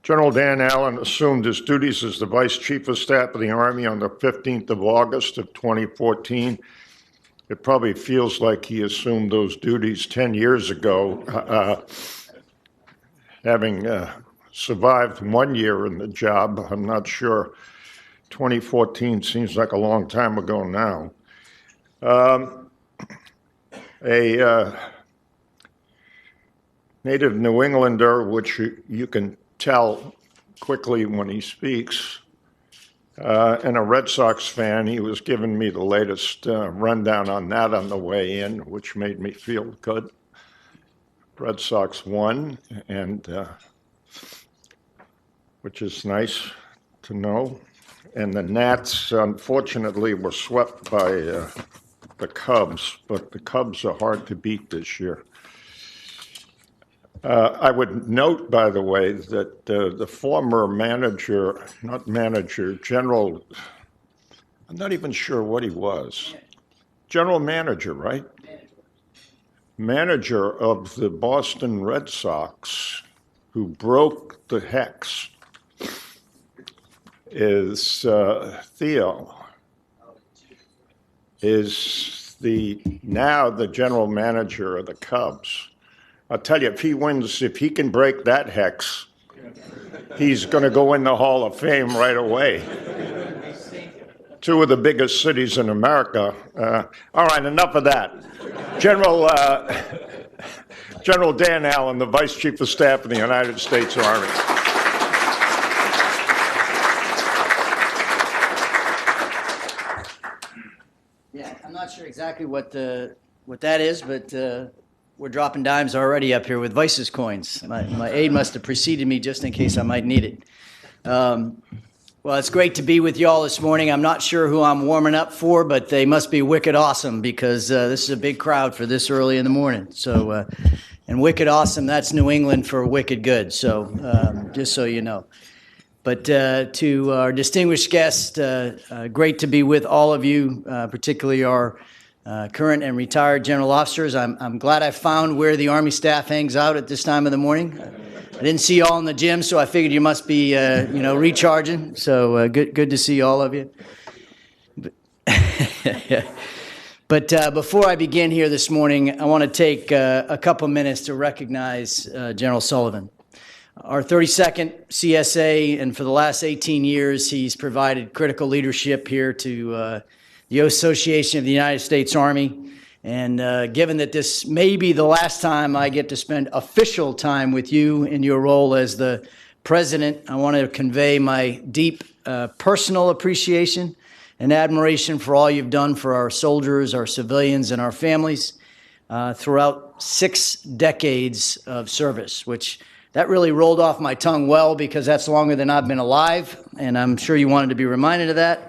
General Dan Allyn assumed his duties as the Vice Chief of Staff of the Army on the 15th of August of 2014. It probably feels like he assumed those duties 10 years ago. Having survived 1 year in the job, I'm not sure. 2014 seems like a long time ago now. A native New Englander, which you can tell quickly when he speaks, and a Red Sox fan. He was giving me the latest rundown on that on the way in, which made me feel good. Red Sox won, and which is nice to know. And the Nats, unfortunately, were swept by the Cubs, but the Cubs are hard to beat this year. I would note, by the way, that the former manager, not manager, general, I'm not even sure what he was. General manager, right? Manager of the Boston Red Sox, who broke the hex, is Theo, is now the general manager of the Cubs. I'll tell you, if he wins, if he can break that hex, he's going to go in the Hall of Fame right away. Two of the biggest cities in America. All right, enough of that. General Dan Allyn, the Vice Chief of Staff of the United States Army. Yeah, I'm not sure exactly what that is, but we're dropping dimes already up here with Vice's coins. My aide must have preceded me just in case I might need it. Well, it's great to be with you all this morning. I'm not sure who I'm warming up for, but they must be wicked awesome because this is a big crowd for this early in the morning. So, and wicked awesome, that's New England for wicked good. So, just so you know. But to our distinguished guests, great to be with all of you, particularly our current and retired general officers. I'm glad I found where the Army staff hangs out at this time of the morning. I didn't see you all in the gym, so I figured you must be, recharging. So good to see all of you. But before I begin here this morning, I want to take a couple minutes to recognize General Sullivan. Our 32nd CSA, and for the last 18 years, he's provided critical leadership here to the Association of the United States Army. And given that this may be the last time I get to spend official time with you in your role as the president, I want to convey my deep personal appreciation and admiration for all you've done for our soldiers, our civilians, and our families throughout 6 decades of service, which that really rolled off my tongue well because that's longer than I've been alive, and I'm sure you wanted to be reminded of that.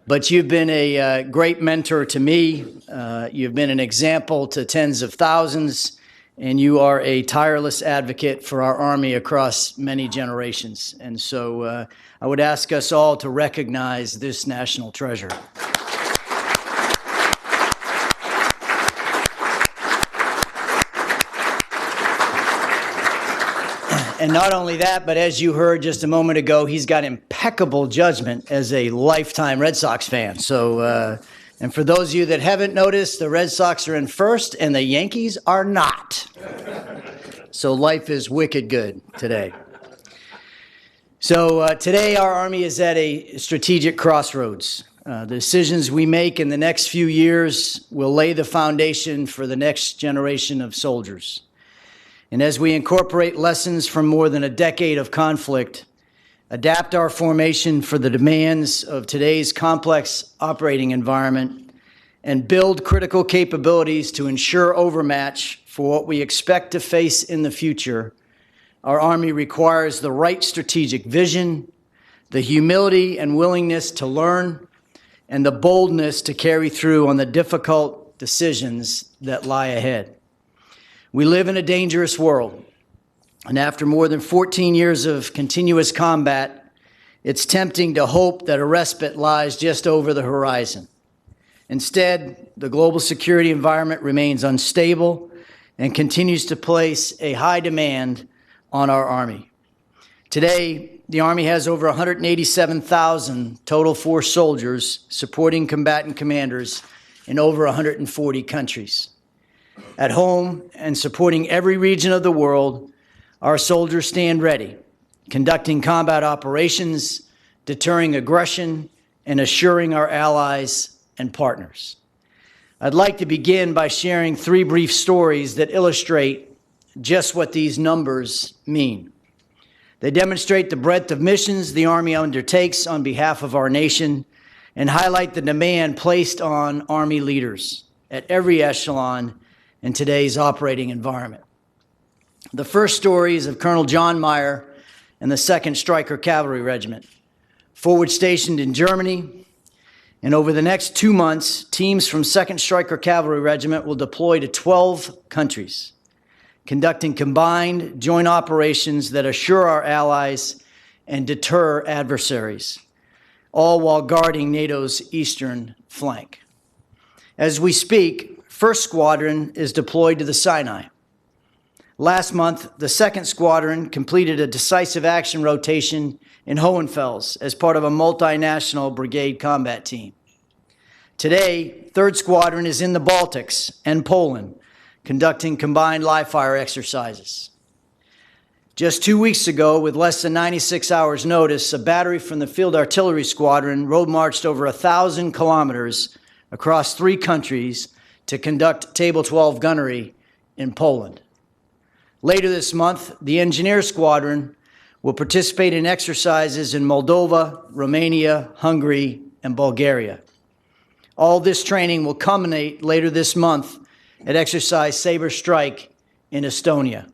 But you've been a great mentor to me. You've been an example to tens of thousands, and you are a tireless advocate for our Army across many generations. And so I would ask us all to recognize this national treasure. And not only that, but as you heard just a moment ago, he's got impeccable judgment as a lifetime Red Sox fan. So, and for those of you that haven't noticed, the Red Sox are in first and the Yankees are not. So life is wicked good today. So today our Army is at a strategic crossroads. The decisions we make in the next few years will lay the foundation for the next generation of soldiers. And as we incorporate lessons from more than a decade of conflict, adapt our formation for the demands of today's complex operating environment, and build critical capabilities to ensure overmatch for what we expect to face in the future, our Army requires the right strategic vision, the humility and willingness to learn, and the boldness to carry through on the difficult decisions that lie ahead. We live in a dangerous world, and after more than 14 years of continuous combat, it's tempting to hope that a respite lies just over the horizon. Instead, the global security environment remains unstable and continues to place a high demand on our Army. Today, the Army has over 187,000 total force soldiers supporting combatant commanders in over 140 countries. At home and supporting every region of the world, our soldiers stand ready, conducting combat operations, deterring aggression, and assuring our allies and partners. I'd like to begin by sharing 3 brief stories that illustrate just what these numbers mean. They demonstrate the breadth of missions the Army undertakes on behalf of our nation and highlight the demand placed on Army leaders at every echelon in today's operating environment. The first story is of Colonel John Meyer and the 2nd Stryker Cavalry Regiment, forward stationed in Germany. And over the next 2 months, teams from 2nd Stryker Cavalry Regiment will deploy to 12 countries, conducting combined joint operations that assure our allies and deter adversaries, all while guarding NATO's eastern flank. As we speak, 1st Squadron is deployed to the Sinai. Last month, the 2nd Squadron completed a decisive action rotation in Hohenfels as part of a multinational brigade combat team. Today, 3rd Squadron is in the Baltics and Poland, conducting combined live-fire exercises. Just 2 weeks ago, with less than 96 hours' notice, a battery from the Field Artillery Squadron road marched over 1,000 kilometers across 3 countries to conduct Table 12 gunnery in Poland. Later this month, the Engineer Squadron will participate in exercises in Moldova, Romania, Hungary, and Bulgaria. All this training will culminate later this month at Exercise Sabre Strike in Estonia,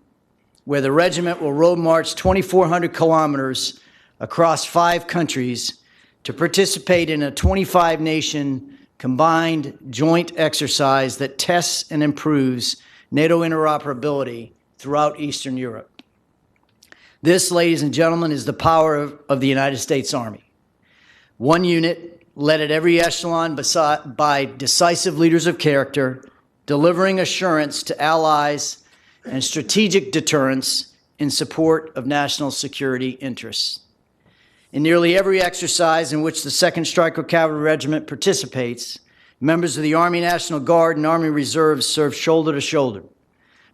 where the regiment will road march 2,400 kilometers across 5 countries to participate in a 25-nation combined joint exercise that tests and improves NATO interoperability throughout Eastern Europe. This, ladies and gentlemen, is the power of the United States Army. One unit led at every echelon by decisive leaders of character, delivering assurance to allies and strategic deterrence in support of national security interests. In nearly every exercise in which the 2nd Stryker Cavalry Regiment participates, members of the Army National Guard and Army Reserves serve shoulder to shoulder,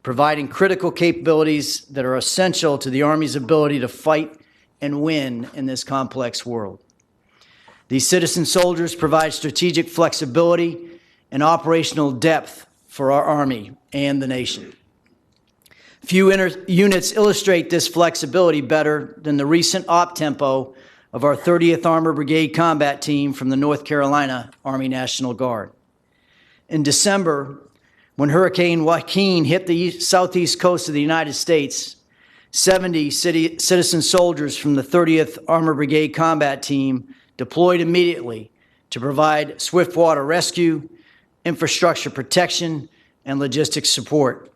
providing critical capabilities that are essential to the Army's ability to fight and win in this complex world. These citizen soldiers provide strategic flexibility and operational depth for our Army and the nation. Few units illustrate this flexibility better than the recent op-tempo of our 30th Armored Brigade Combat Team from the North Carolina Army National Guard. In December, when Hurricane Joaquin hit the southeast coast of the United States, 70 citizen soldiers from the 30th Armored Brigade Combat Team deployed immediately to provide swift water rescue, infrastructure protection, and logistics support.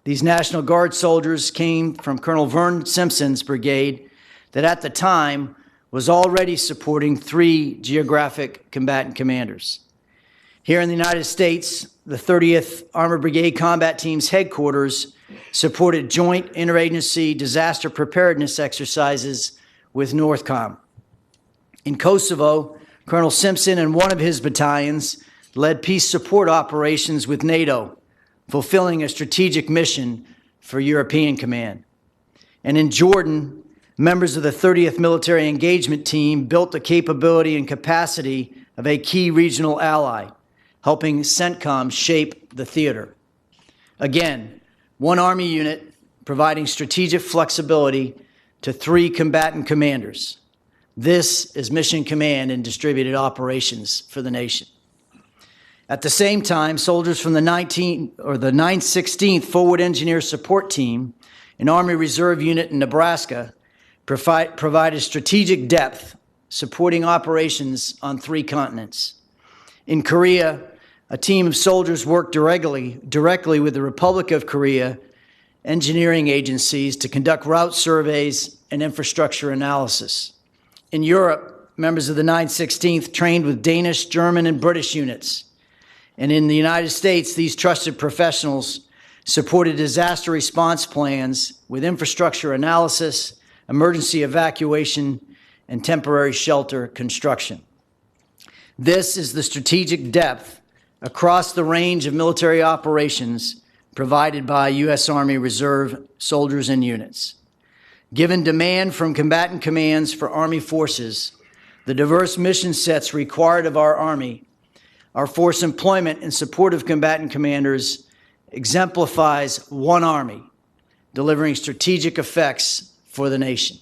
These National Guard soldiers came from Colonel Vern Simpson's brigade that at the time was already supporting 3 geographic combatant commanders. Here in the United States, the 30th Armored Brigade Combat Team's headquarters supported joint interagency disaster preparedness exercises with NORTHCOM. In Kosovo, Colonel Simpson and one of his battalions led peace support operations with NATO, fulfilling a strategic mission for European Command. And in Jordan, members of the 30th Military Engagement Team built the capability and capacity of a key regional ally, helping CENTCOM shape the theater. Again, one Army unit providing strategic flexibility to 3 combatant commanders. This is mission command and distributed operations for the nation. At the same time, soldiers from the 916th Forward Engineer Support Team, an Army Reserve unit in Nebraska, provided strategic depth, supporting operations on 3 continents. In Korea, a team of soldiers worked directly with the Republic of Korea engineering agencies to conduct route surveys and infrastructure analysis. In Europe, members of the 916th trained with Danish, German, and British units. And in the United States, these trusted professionals supported disaster response plans with infrastructure analysis, emergency evacuation, and temporary shelter construction. This is the strategic depth across the range of military operations provided by U.S. Army Reserve soldiers and units. Given demand from combatant commands for Army forces, the diverse mission sets required of our Army, our force employment in support of combatant commanders exemplifies one Army delivering strategic effects for the nation.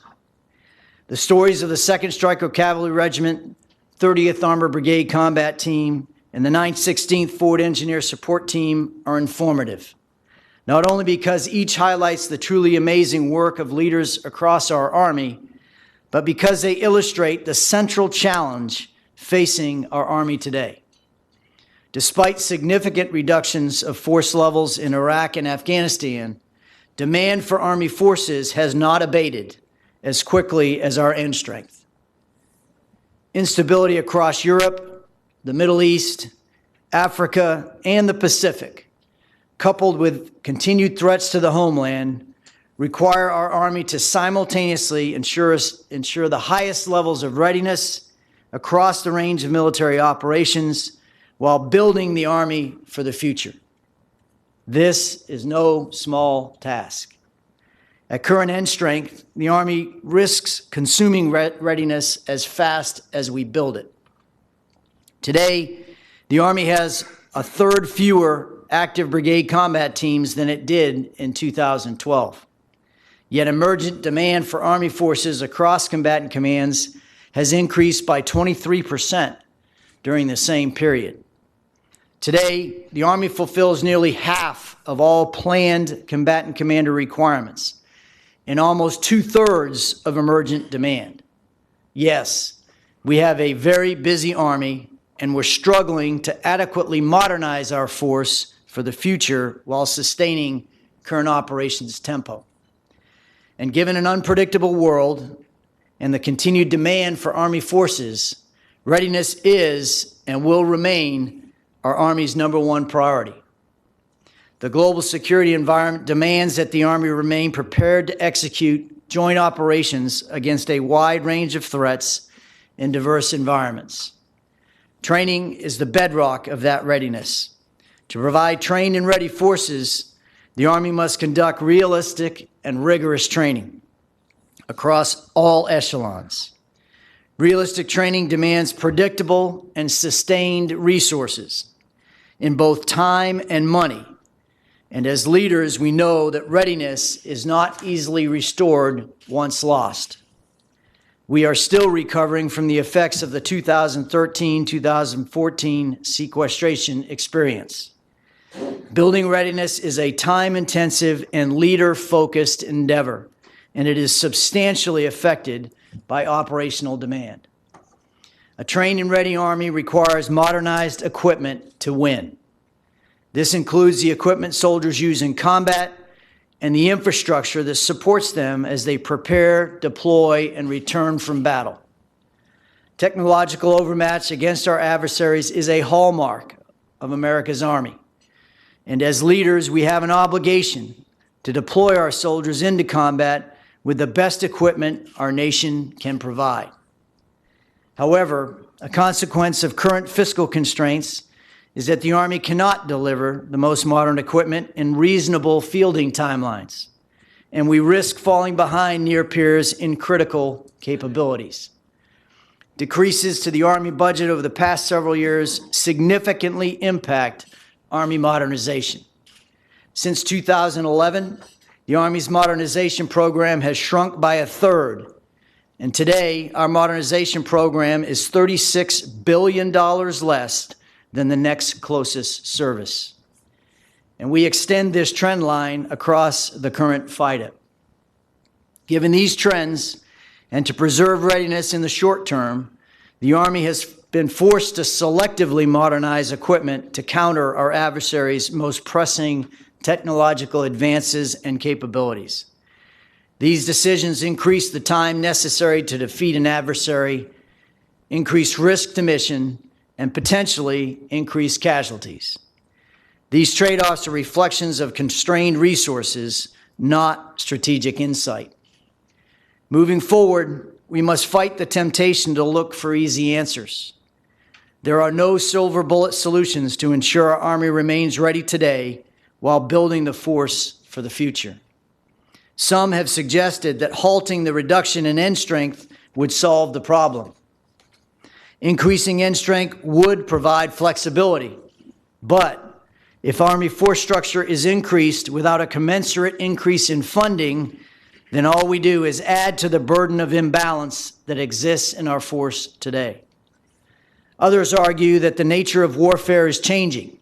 The stories of the 2nd Stryker Cavalry Regiment, 30th Armored Brigade Combat Team, and the 9th 16th Forward Engineer Support Team are informative, not only because each highlights the truly amazing work of leaders across our Army, but because they illustrate the central challenge facing our Army today. Despite significant reductions of force levels in Iraq and Afghanistan, demand for Army forces has not abated as quickly as our end strength. Instability across Europe, the Middle East, Africa, and the Pacific, coupled with continued threats to the homeland, require our Army to simultaneously ensure the highest levels of readiness across the range of military operations while building the Army for the future. This is no small task. At current end strength, the Army risks consuming readiness as fast as we build it. Today, the Army has a third fewer active brigade combat teams than it did in 2012. Yet emergent demand for Army forces across combatant commands has increased by 23% during the same period. Today, the Army fulfills nearly half of all planned combatant commander requirements and almost 2/3 of emergent demand. Yes, we have a very busy Army, and we're struggling to adequately modernize our force for the future while sustaining current operations tempo. And given an unpredictable world and the continued demand for Army forces, readiness is and will remain our Army's #1 priority. The global security environment demands that the Army remain prepared to execute joint operations against a wide range of threats in diverse environments. Training is the bedrock of that readiness. To provide trained and ready forces, the Army must conduct realistic and rigorous training across all echelons. Realistic training demands predictable and sustained resources in both time and money. And as leaders, we know that readiness is not easily restored once lost. We are still recovering from the effects of the 2013-2014 sequestration experience. Building readiness is a time-intensive and leader-focused endeavor, and it is substantially affected by operational demand. A trained and ready Army requires modernized equipment to win. This includes the equipment soldiers use in combat and the infrastructure that supports them as they prepare, deploy, and return from battle. Technological overmatch against our adversaries is a hallmark of America's Army. And as leaders, we have an obligation to deploy our soldiers into combat with the best equipment our nation can provide. However, a consequence of current fiscal constraints is that the Army cannot deliver the most modern equipment in reasonable fielding timelines, and we risk falling behind near peers in critical capabilities. Decreases to the Army budget over the past several years significantly impact Army modernization. Since 2011, the Army's modernization program has shrunk by 1/3, and today our modernization program is $36 billion less than the next closest service. And we extend this trend line across the current FIDA. Given these trends, and to preserve readiness in the short term, the Army has been forced to selectively modernize equipment to counter our adversaries' most pressing technological advances and capabilities. These decisions increase the time necessary to defeat an adversary, increase risk to mission, and potentially increase casualties. These trade-offs are reflections of constrained resources, not strategic insight. Moving forward, we must fight the temptation to look for easy answers. There are no silver bullet solutions to ensure our Army remains ready today while building the force for the future. Some have suggested that halting the reduction in end strength would solve the problem. Increasing end strength would provide flexibility, but if Army force structure is increased without a commensurate increase in funding, then all we do is add to the burden of imbalance that exists in our force today. Others argue that the nature of warfare is changing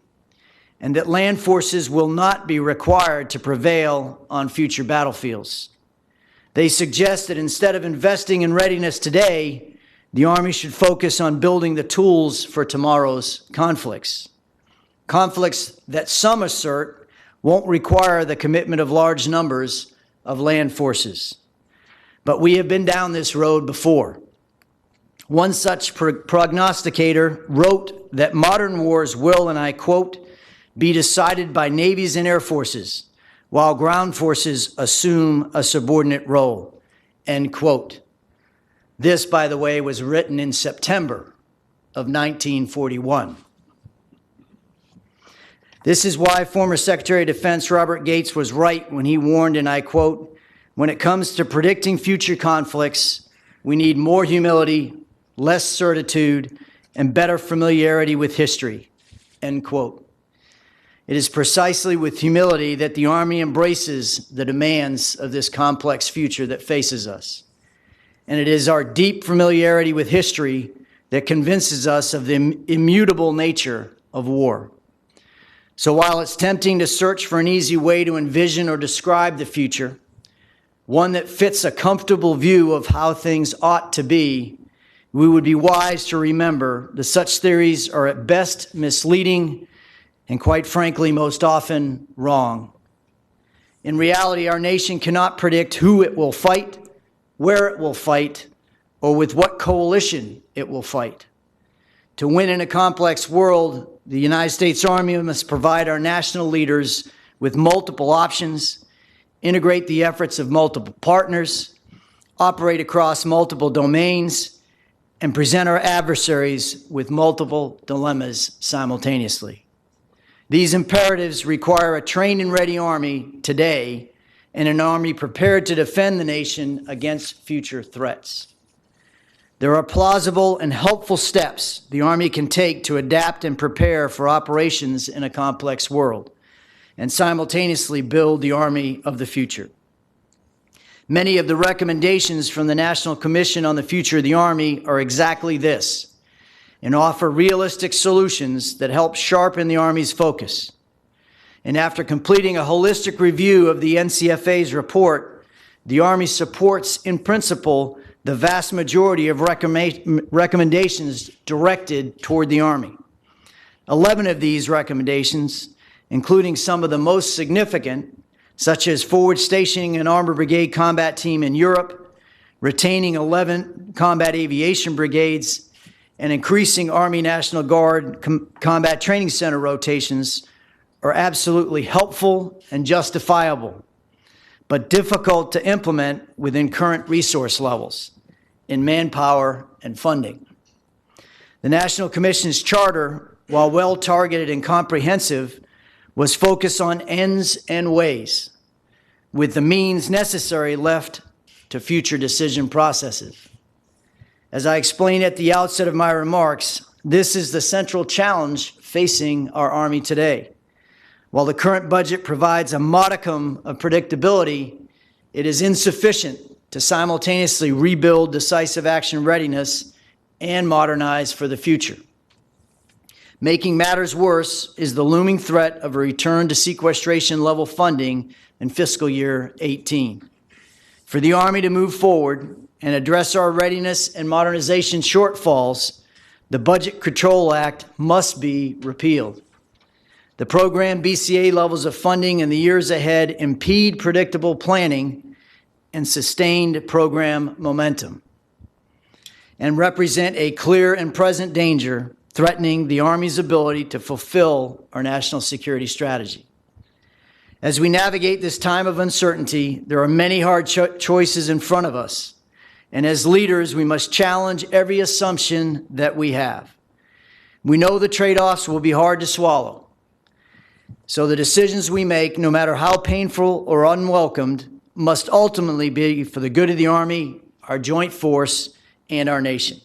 and that land forces will not be required to prevail on future battlefields. They suggest that instead of investing in readiness today, the Army should focus on building the tools for tomorrow's conflicts. Conflicts that some assert won't require the commitment of large numbers of land forces. But we have been down this road before. One such prognosticator wrote that modern wars will, and I quote, be decided by navies and air forces, while ground forces assume a subordinate role, end quote. This, by the way, was written in September of 1941. This is why former Secretary of Defense Robert Gates was right when he warned, and I quote, when it comes to predicting future conflicts, we need more humility, less certitude, and better familiarity with history, end quote. It is precisely with humility that the Army embraces the demands of this complex future that faces us. And it is our deep familiarity with history that convinces us of the immutable nature of war. So while it's tempting to search for an easy way to envision or describe the future, one that fits a comfortable view of how things ought to be, we would be wise to remember that such theories are at best misleading and, quite frankly, most often wrong. In reality, our nation cannot predict who it will fight, where it will fight, or with what coalition it will fight. To win in a complex world, the United States Army must provide our national leaders with multiple options, integrate the efforts of multiple partners, operate across multiple domains, and present our adversaries with multiple dilemmas simultaneously. These imperatives require a trained and ready Army today and an Army prepared to defend the nation against future threats. There are plausible and helpful steps the Army can take to adapt and prepare for operations in a complex world and simultaneously build the Army of the future. Many of the recommendations from the National Commission on the Future of the Army are exactly this, and offer realistic solutions that help sharpen the Army's focus. And after completing a holistic review of the NCFA's report, the Army supports, in principle, the vast majority of recommendations directed toward the Army. 11 of these recommendations, including some of the most significant, such as forward stationing an Armored Brigade combat team in Europe, retaining 11 combat aviation brigades, and increasing Army National Guard Combat Training Center rotations, are absolutely helpful and justifiable, but difficult to implement within current resource levels in manpower and funding. The National Commission's charter, while well-targeted and comprehensive, was focused on ends and ways, with the means necessary left to future decision processes. As I explained at the outset of my remarks, this is the central challenge facing our Army today. While the current budget provides a modicum of predictability, it is insufficient to simultaneously rebuild decisive action readiness and modernize for the future. Making matters worse is the looming threat of a return to sequestration level funding in fiscal year 18. For the Army to move forward and address our readiness and modernization shortfalls, the Budget Control Act must be repealed. The program BCA levels of funding in the years ahead impede predictable planning and sustained program momentum, and represent a clear and present danger threatening the Army's ability to fulfill our national security strategy. As we navigate this time of uncertainty, there are many hard choices in front of us. And as leaders, we must challenge every assumption that we have. We know the trade-offs will be hard to swallow. So the decisions we make, no matter how painful or unwelcomed, must ultimately be for the good of the Army, our joint force, and our nation.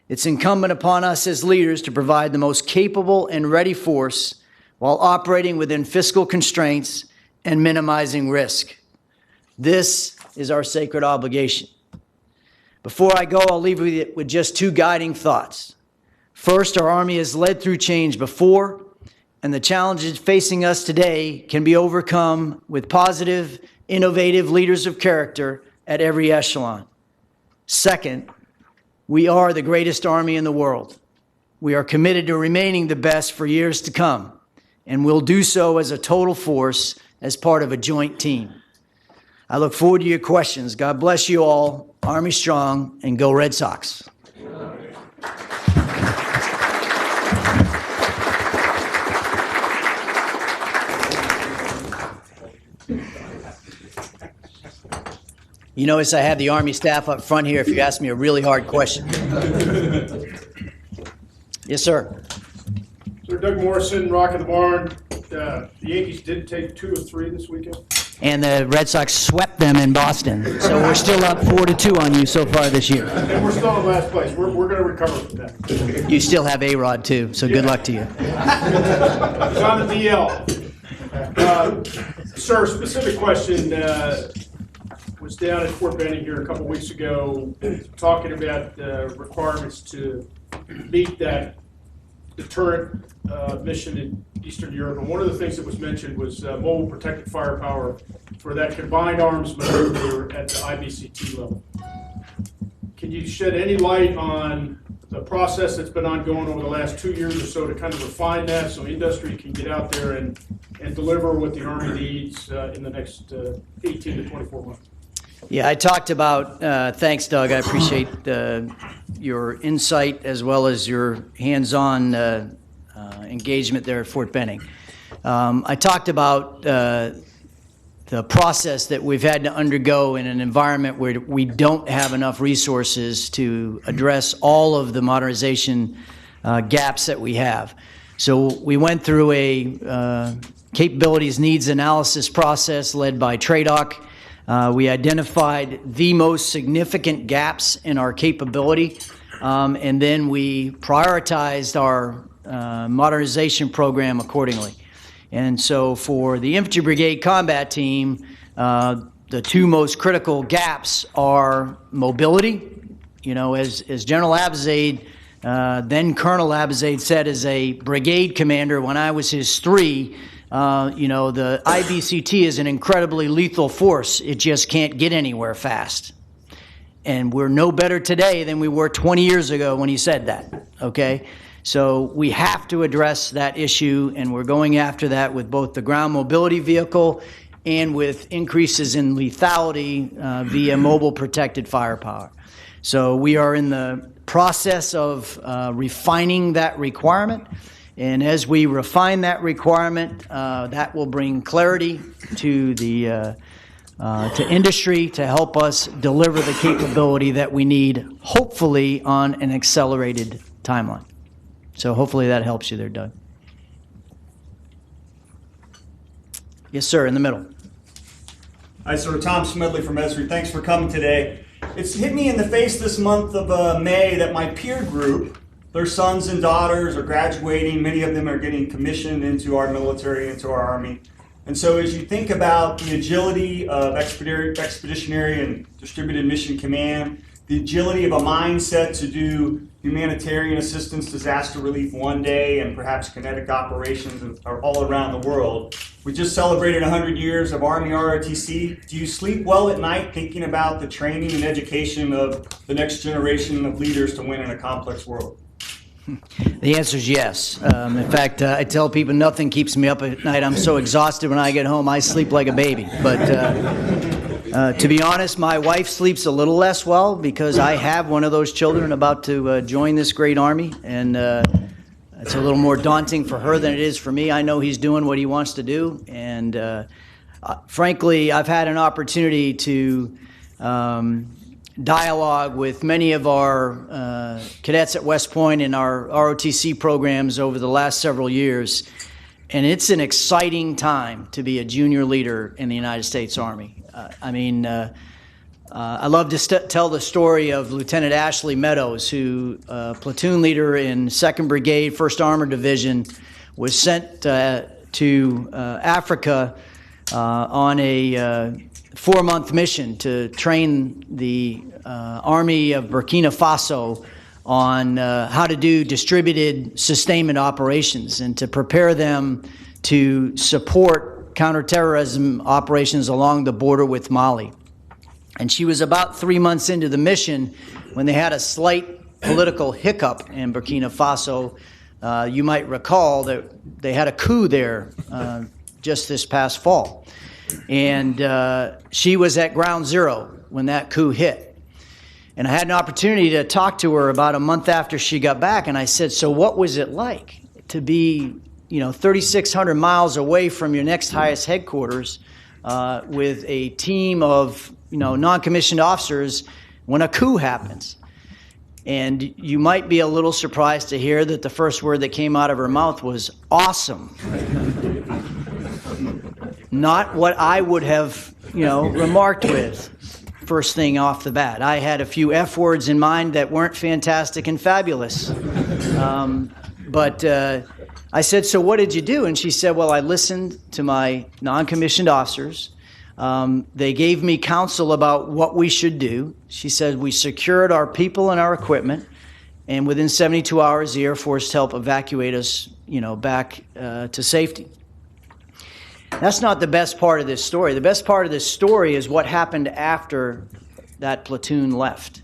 It's incumbent upon us as leaders to provide the most capable and ready force while operating within fiscal constraints and minimizing risk. This is our sacred obligation. Before I go, I'll leave you with just two guiding thoughts. First, our Army has led through change before, and the challenges facing us today can be overcome with positive, innovative leaders of character at every echelon. Second, we are the greatest Army in the world. We are committed to remaining the best for years to come, and we'll do so as a total force, as part of a joint team. I look forward to your questions. God bless you all. Army strong, and go Red Sox. You notice I have the Army staff up front here if you ask me a really hard question. Yes, sir. Sir, Doug Morrison, Rock of the Barn. The Yankees did take 2 of 3 this weekend. And the Red Sox swept them in Boston. So we're still up 4-2 on you so far this year. And we're still in last place. We're going to recover from that. You still have A-Rod, too, so good luck to you. It's on the DL. Sir, specific question. Was down at Fort Benning here a couple weeks ago talking about requirements to meet that deterrent mission in Eastern Europe. And one of the things that was mentioned was mobile protected firepower for that combined arms maneuver at the IBCT level. Can you shed any light on the process that's been ongoing over the last 2 years or so to kind of refine that so industry can get out there and deliver what the Army needs in the next 18 to 24 months? Yeah, I talked about, thanks, Doug. I appreciate your insight as well as your hands-on engagement there at Fort Benning. I talked about the process that we've had to undergo in an environment where we don't have enough resources to address all of the modernization gaps that we have. So we went through a capabilities needs analysis process led by TRADOC. We identified the most significant gaps in our capability, and then we prioritized our modernization program accordingly. And so for the Infantry Brigade Combat Team, the two most critical gaps are mobility. You know, as General Abzade, then Colonel Abzade said as a brigade commander when I was his 3, you know, the IBCT is an incredibly lethal force. It just can't get anywhere fast. And we're no better today than we were 20 years ago when he said that, okay? So we have to address that issue, and we're going after that with both the ground mobility vehicle and with increases in lethality via mobile protected firepower. So we are in the process of refining that requirement. And as we refine that requirement, that will bring clarity to the to industry to help us deliver the capability that we need, hopefully on an accelerated timeline. So hopefully that helps you there, Doug. Yes, sir, in the middle. Hi, sir. Tom Smedley from Esri. Thanks for coming today. It's hit me in the face this month of May that my peer group, their sons and daughters are graduating. Many of them are getting commissioned into our military, into our Army. And so as you think about the agility of expeditionary and distributed mission command, the agility of a mindset to do humanitarian assistance, disaster relief one day, and perhaps kinetic operations all around the world. We just celebrated 100 years of Army ROTC. Do you sleep well at night thinking about the training and education of the next generation of leaders to win in a complex world? The answer is yes. In fact, I tell people nothing keeps me up at night. I'm so exhausted when I get home, I sleep like a baby. But To be honest, my wife sleeps a little less well because I have one of those children about to join this great Army, and it's a little more daunting for her than it is for me. I know he's doing what he wants to do, and frankly, I've had an opportunity to dialogue with many of our cadets at West Point in our ROTC programs over the last several years, and it's an exciting time to be a junior leader in the United States Army. I love to tell the story of Lieutenant Ashley Meadows, who, platoon leader in 2nd Brigade, 1st Armored Division, was sent to Africa on a 4-month mission to train the Army of Burkina Faso on how to do distributed sustainment operations and to prepare them to support counterterrorism operations along the border with Mali. And she was about 3 months into the mission when they had a slight political hiccup in Burkina Faso. You might recall that they had a coup there just this past fall. And she was at ground zero when that coup hit. And I had an opportunity to talk to her about a month after she got back, and I said, so what was it like to be 3,600 miles away from your next highest headquarters with a team of non-commissioned officers when a coup happens? And you might be a little surprised to hear that the first word that came out of her mouth was awesome. Not what I would have, remarked with first thing off the bat. I had a few F words in mind that weren't fantastic and fabulous. But I said, so what did you do? And she said, well, I listened to my non-commissioned officers. They gave me counsel about what we should do. She said, we secured our people and our equipment. And within 72 hours, the Air Force helped evacuate us, back to safety. That's not the best part of this story. The best part of this story is what happened after that platoon left.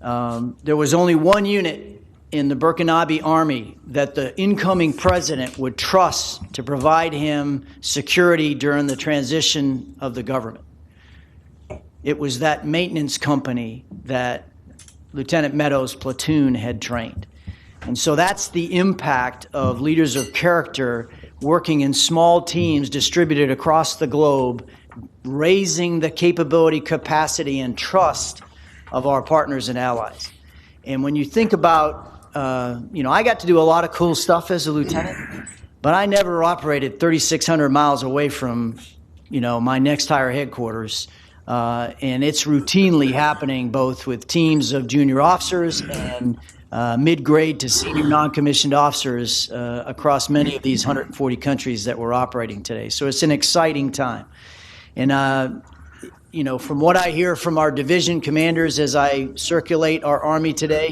There was only one unit in the Burkinabe Army that the incoming president would trust to provide him security during the transition of the government. It was that maintenance company that Lieutenant Meadows' platoon had trained. And so that's the impact of leaders of character working in small teams distributed across the globe, raising the capability, capacity, and trust of our partners and allies. And when you think about, I got to do a lot of cool stuff as a lieutenant, but I never operated 3,600 miles away from, my next higher headquarters. And it's routinely happening both with teams of junior officers and mid-grade to senior non-commissioned officers across many of these 140 countries that we're operating today. So it's an exciting time. And, from what I hear from our division commanders as I circulate our Army today,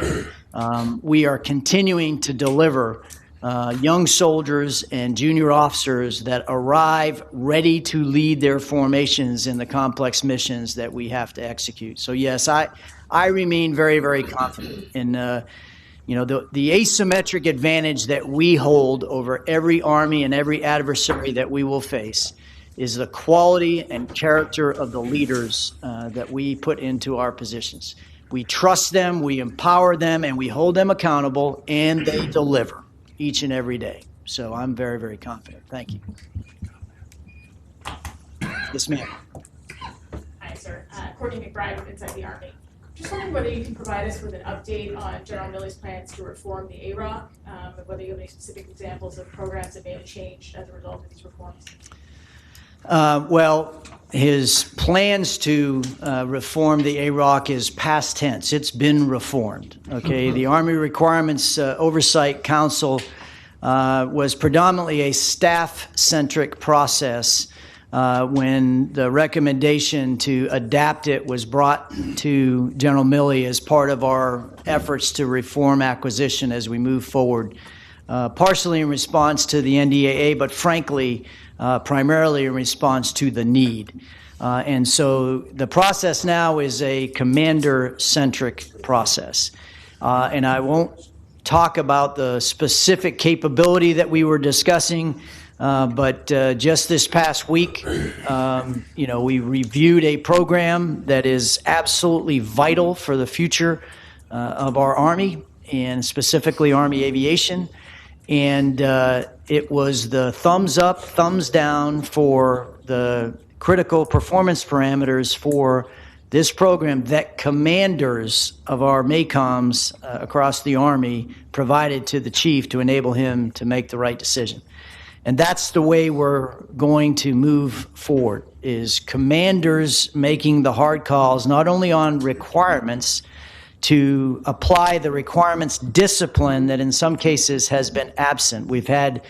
we are continuing to deliver young soldiers and junior officers that arrive ready to lead their formations in the complex missions that we have to execute. So yes, I remain very, very confident in the asymmetric advantage that we hold over every Army and every adversary that we will face is the quality and character of the leaders that we put into our positions. We trust them, we empower them, and we hold them accountable, and they deliver each and every day. So I'm very, very confident. Thank you. Yes, ma'am. Hi, sir. Courtney McBride with Inside the Army. Just wondering whether you can provide us with an update on General Milley's plans to reform the AROC, and whether you have any specific examples of programs that may have changed as a result of these reforms. Well, his plans to reform the AROC is past tense. It's been reformed. Okay, the Army Requirements Oversight Council was predominantly a staff-centric process when the recommendation to adapt it was brought to General Milley as part of our efforts to reform acquisition as we move forward, partially in response to the NDAA, but frankly, primarily in response to the need. And so the process now is a commander-centric process. And I won't talk about the specific capability that we were discussing But just this past week, we reviewed a program that is absolutely vital for the future of our Army, and specifically Army Aviation. And it was the thumbs up, thumbs down for the critical performance parameters for this program that commanders of our MACOMs across the Army provided to the chief to enable him to make the right decision. And that's the way we're going to move forward, is commanders making the hard calls, not only on requirements, to apply the requirements discipline that in some cases has been absent. We've had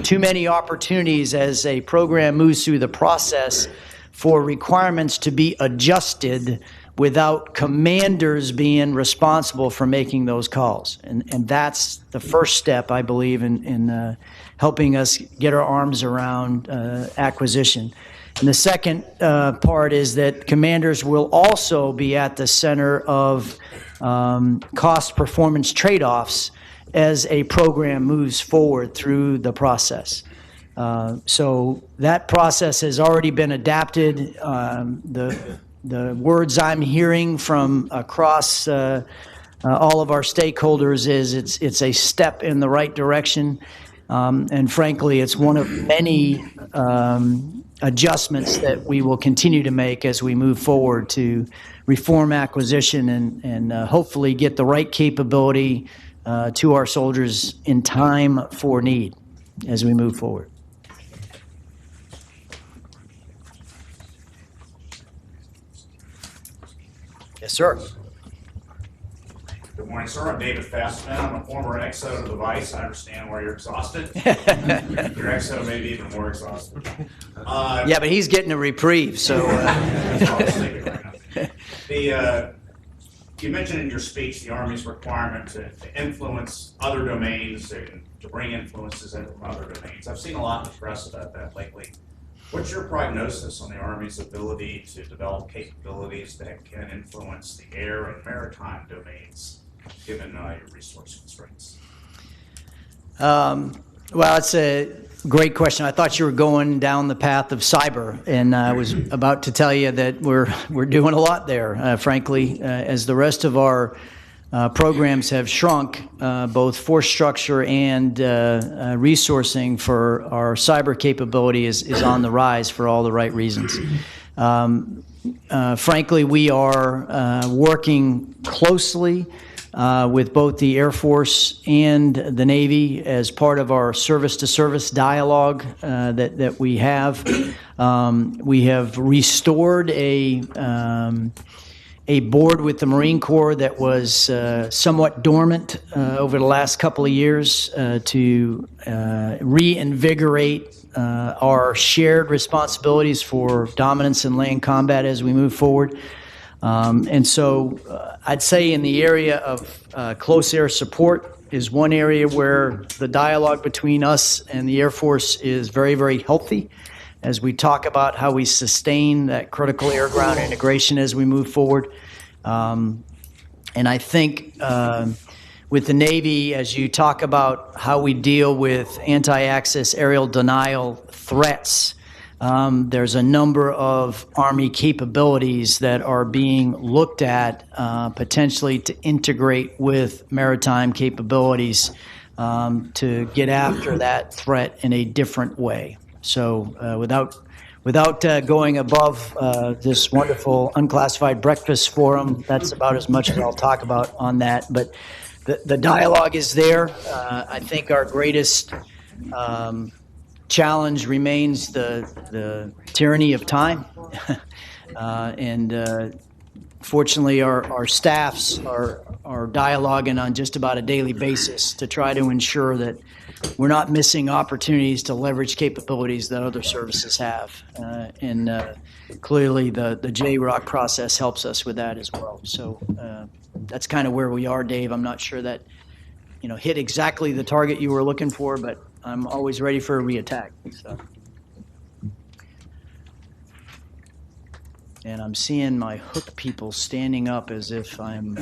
too many opportunities as a program moves through the process for requirements to be adjusted without commanders being responsible for making those calls. And that's the first step, I believe, in helping us get our arms around acquisition. And the second part is that commanders will also be at the center of cost-performance trade-offs as a program moves forward through the process. So that process has already been adapted. The words I'm hearing from across all of our stakeholders is it's a step in the right direction. And frankly, it's one of many adjustments that we will continue to make as we move forward to reform acquisition and hopefully get the right capability to our soldiers in time for need as we move forward. Yes, sir. Good morning, sir. I'm David Fastman. I'm a former XO to the Vice. I understand why you're exhausted. Your XO may be even more exhausted. Yeah, but he's getting a reprieve, so. That's all I was thinking right now. You mentioned in your speech the Army's requirement to influence other domains and to bring influences in from other domains. I've seen a lot in the press about that lately. What's your prognosis on the Army's ability to develop capabilities that can influence the air and maritime domains, given your resource constraints? Well, it's a great question. I thought you were going down the path of cyber, and I was about to tell you that we're doing a lot there, frankly, as the rest of our programs have shrunk, both force structure and resourcing for our cyber capability is on the rise for all the right reasons. Frankly, we are working closely with both the Air Force and the Navy as part of our service-to-service dialogue that we have. We have restored a board with the Marine Corps that was somewhat dormant over the last couple of years to reinvigorate our shared responsibilities for dominance and land combat as we move forward. And so I'd say in the area of close air support is one area where the dialogue between us and the Air Force is very, very healthy as we talk about how we sustain that critical air-ground integration as we move forward. And I think with the Navy, as you talk about how we deal with anti-access aerial denial threats, there's a number of Army capabilities that are being looked at potentially to integrate with maritime capabilities to get after that threat in a different way. So without going above this wonderful unclassified breakfast forum, that's about as much as I'll talk about on that. But the dialogue is there. I think our greatest challenge remains the tyranny of time. And fortunately, our staffs are dialoguing on just about a daily basis to try to ensure that we're not missing opportunities to leverage capabilities that other services have. And clearly, the JROC process helps us with that as well. So that's kind of where we are, Dave. I'm not sure that hit exactly the target you were looking for, but I'm always ready for a reattack. So. And I'm seeing my hook people standing up as if I'm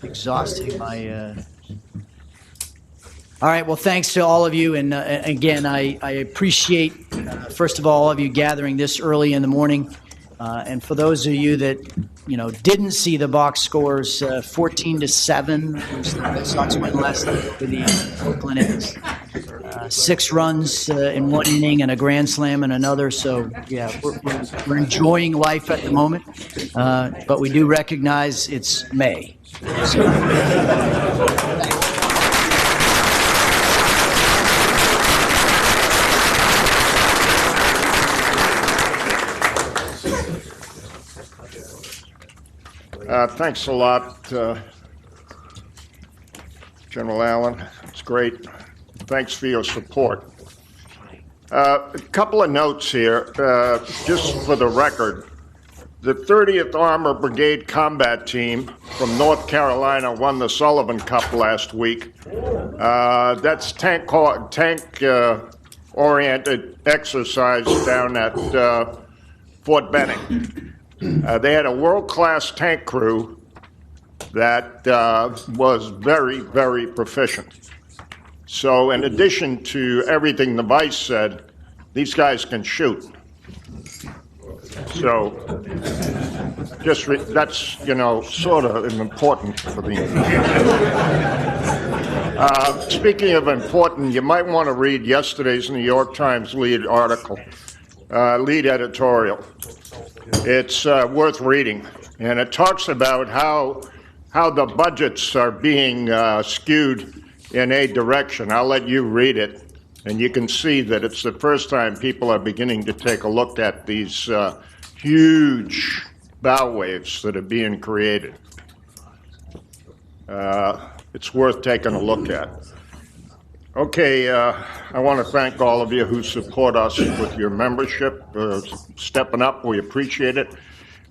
exhausting my All right, well, thanks to all of you, and again, I appreciate, first of all of you gathering this early in the morning, and for those of you that, didn't see the box scores, 14-7 was the Red Sox win last night over the Oakland A's. 6 runs in one inning and a grand slam in another, so yeah, we're enjoying life at the moment, but we do recognize it's May. Thanks a lot, General Allyn. It's great. Thanks for your support. A couple of notes here, just for the record. The 30th Armor Brigade Combat Team from North Carolina won the Sullivan Cup last week. That's tank-oriented exercise down at Fort Benning. They had a world-class tank crew that was very, very proficient. So in addition to everything the vice said, these guys can shoot. So that's, sort of important for the... Speaking of important, you might want to read yesterday's New York Times lead article, lead editorial. It's worth reading, and it talks about how the budgets are being skewed in a direction. I'll let you read it, and you can see that it's the first time people are beginning to take a look at these huge bow waves that are being created. It's worth taking a look at. Okay, I want to thank all of you who support us with your membership, stepping up. We appreciate it.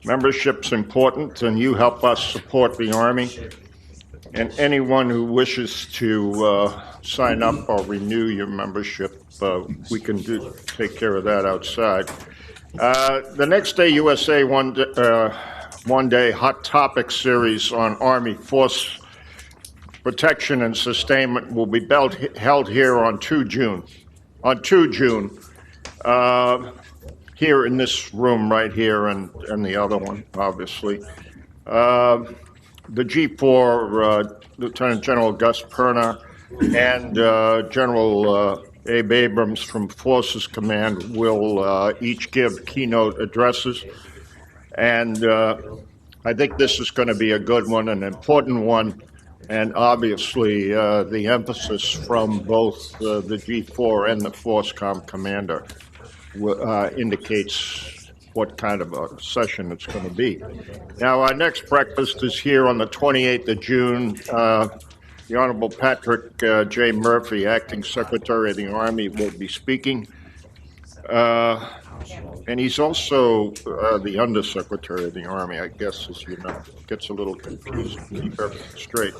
Membership's important, and you help us support the Army. And anyone who wishes to sign up or renew your membership, we can take care of that outside. The Next Day USA One Day Hot Topic series on Army Force Protection and Sustainment will be held here on 2 June. Here in this room right here and the other one, obviously. The G4, Lieutenant General Gus Perna and General Abe Abrams from Forces Command will each give keynote addresses. And I think this is going to be a good one, an important one. And obviously, the emphasis from both the G4 and the ForceCom commander indicates what kind of a session it's going to be. Now, our next breakfast is here on the 28th of June. The Honorable Patrick J. Murphy, Acting Secretary of the Army, will be speaking. And he's also the Undersecretary of the Army, I guess, as you know. It gets a little confusing to keep everything straight.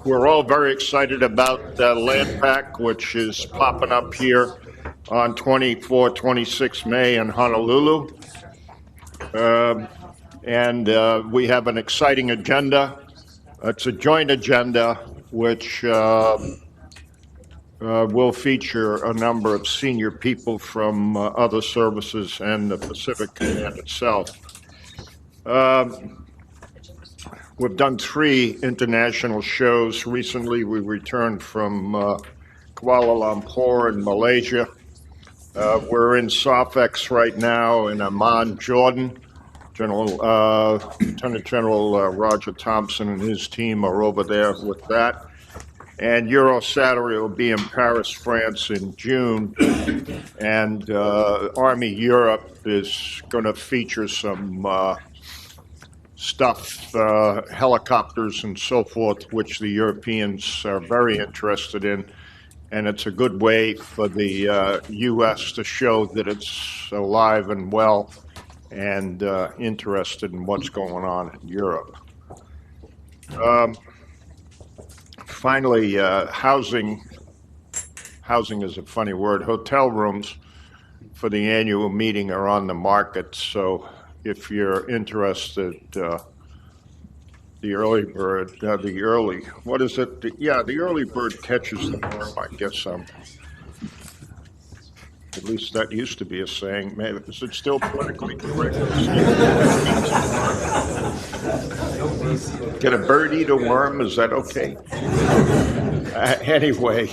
We're all very excited about Land Pack, which is popping up here on 26 May in Honolulu. And we have an exciting agenda. It's a joint agenda which will feature a number of senior people from other services and the Pacific Command itself. We've done 3 international shows. Recently, we returned from Kuala Lumpur in Malaysia. We're in SOFEX right now in Amman, Jordan. Lieutenant General Roger Thompson and his team are over there with that. And Eurosatory will be in Paris, France in June. And Army Europe is going to feature some stuff, helicopters and so forth, which the Europeans are very interested in. And it's a good way for the U.S. to show that it's alive and well and interested in what's going on in Europe. Finally, housing is a funny word. Hotel rooms for the annual meeting are on the market. So if you're interested, The early bird, what is it? The early bird catches the worm, I guess. At least that used to be a saying. Maybe, is it still politically correct? Can a bird eat a worm? Is that okay? Anyway,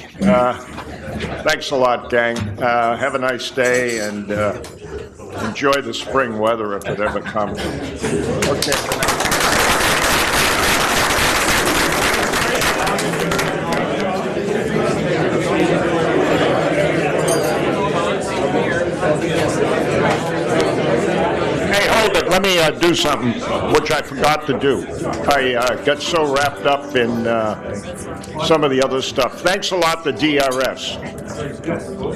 thanks a lot, gang. Have a nice day and enjoy the spring weather if it ever comes. Okay. Let me do something which I forgot to do. I got so wrapped up in some of the other stuff. Thanks a lot to DRS.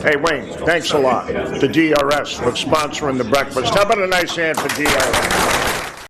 Hey, Wayne, thanks a lot to DRS for sponsoring the breakfast. How about a nice hand for DRS?